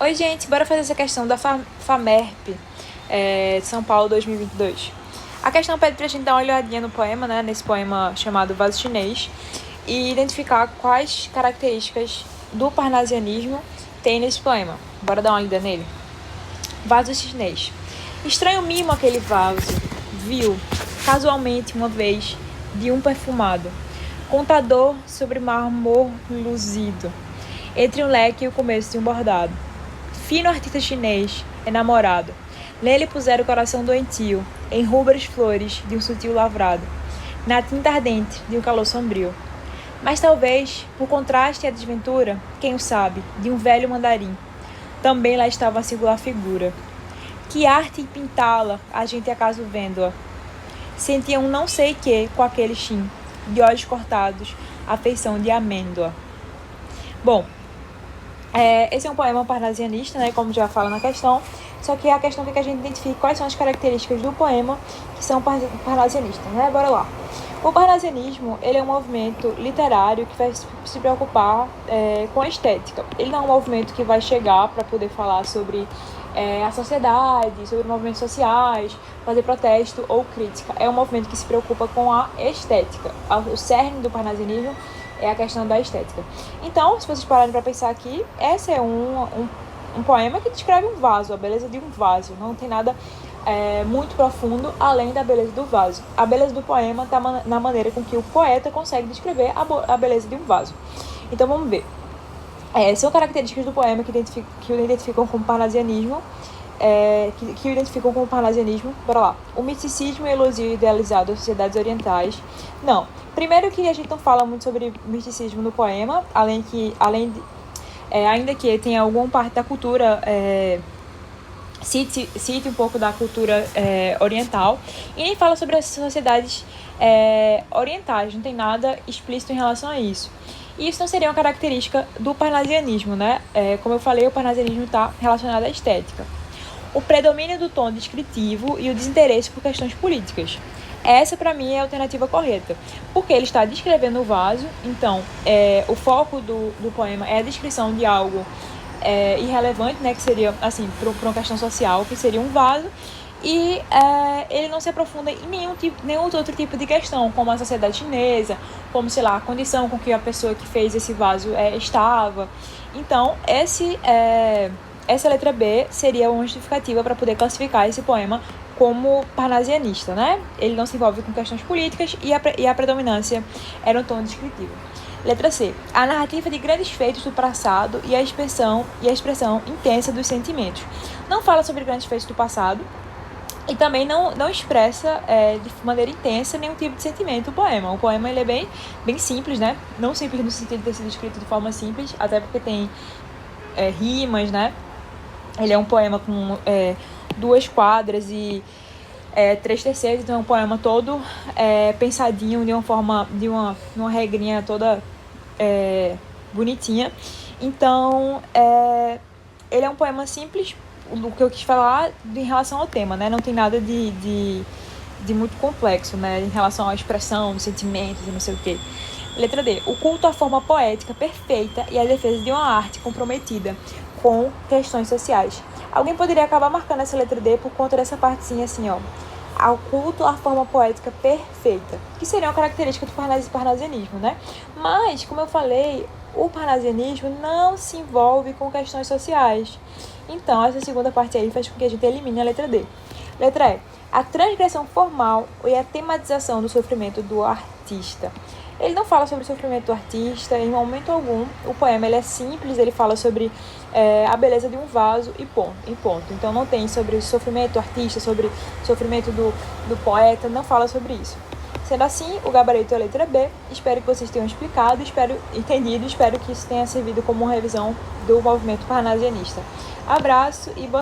Oi, gente, bora fazer essa questão da FAMERP de São Paulo 2022. A questão pede pra gente dar uma olhadinha no poema, né, nesse poema chamado Vaso Chinês, e identificar quais características do parnasianismo tem nesse poema. Bora dar uma lida nele? Vaso Chinês. Estranho mimo aquele vaso, viu, casualmente uma vez, de um perfumado, contador sobre mármore luzido, entre um leque e o começo de um bordado. Fino artista chinês, enamorado, nele puseram o coração doentio, em rubras flores de um sutil lavrado, na tinta ardente de um calor sombrio. Mas talvez, por contraste e a desventura, quem o sabe, de um velho mandarim, também lá estava a singular figura. Que arte em pintá-la, a gente acaso vendo-a. Sentia um não sei que com aquele chin, de olhos cortados, a feição de amêndoa. Bom, esse é um poema parnasianista, né, como já fala na questão, só que a questão é que a gente identifique quais são as características do poema que são parnasianistas, né? Bora lá. O parnasianismo, ele é um movimento literário que vai se preocupar com a estética. Ele não é um movimento que vai chegar para poder falar sobre a sociedade, sobre movimentos sociais, fazer protesto ou crítica. É um movimento que se preocupa com a estética. O cerne do parnasianismo é a questão da estética. Então, se vocês pararem para pensar aqui, esse é um poema que descreve um vaso, a beleza de um vaso. Não tem nada muito profundo além da beleza do vaso. A beleza do poema está na maneira com que o poeta consegue descrever a beleza de um vaso. Então, vamos ver. São características do poema que o identificam como parnasianismo, que o identificam como parnasianismo. Bora lá. O misticismo e elogio idealizado às sociedades orientais. Não. Primeiro que a gente não fala muito sobre misticismo no poema, ainda que tenha alguma parte da cultura, cite um pouco da cultura oriental, e nem fala sobre as sociedades orientais, não tem nada explícito em relação a isso. E isso não seria uma característica do parnasianismo, né? Como eu falei, o parnasianismo está relacionado à estética. O predomínio do tom descritivo e o desinteresse por questões políticas. Essa, para mim, é a alternativa correta, porque ele está descrevendo o vaso, então o foco do poema é a descrição de algo irrelevante, né, que seria, assim, para uma questão social, que seria um vaso, e ele não se aprofunda em nenhum outro tipo de questão, como a sociedade chinesa, como, sei lá, a condição com que a pessoa que fez esse vaso estava. Então, essa letra B seria uma justificativa para poder classificar esse poema como parnasianista, né? Ele não se envolve com questões políticas e a predominância era um tom descritivo. Letra C. A narrativa de grandes feitos do passado e a expressão intensa dos sentimentos. Não fala sobre grandes feitos do passado e também não expressa de maneira intensa nenhum tipo de sentimento o poema. O poema ele é bem simples, né? Não simples no sentido de ter sido escrito de forma simples, até porque tem rimas, né? Ele é um poema com 2 quadras e 3/3, então é um poema todo pensadinho de uma forma, de uma regrinha toda bonitinha. Então, ele é um poema simples, o que eu quis falar em relação ao tema, né? Não tem nada de muito complexo, né? Em relação à expressão, dos sentimentos e não sei o quê. Letra D. O culto à forma poética perfeita e a defesa de uma arte comprometida com questões sociais. Alguém poderia acabar marcando essa letra D por conta dessa partezinha assim, ó. Ao culto à forma poética perfeita, que seria uma característica do parnasianismo, né? Mas, como eu falei, o parnasianismo não se envolve com questões sociais. Então, essa segunda parte aí faz com que a gente elimine a letra D. Letra E. A transgressão formal e a tematização do sofrimento do artista. Ele não fala sobre o sofrimento do artista em momento algum. O poema ele é simples, ele fala sobre a beleza de um vaso e ponto. Então não tem sobre o sofrimento do artista, sobre o sofrimento do poeta, não fala sobre isso. Sendo assim, o gabarito é a letra B. Espero que vocês tenham entendido, espero que isso tenha servido como uma revisão do movimento parnasianista. Abraço e boa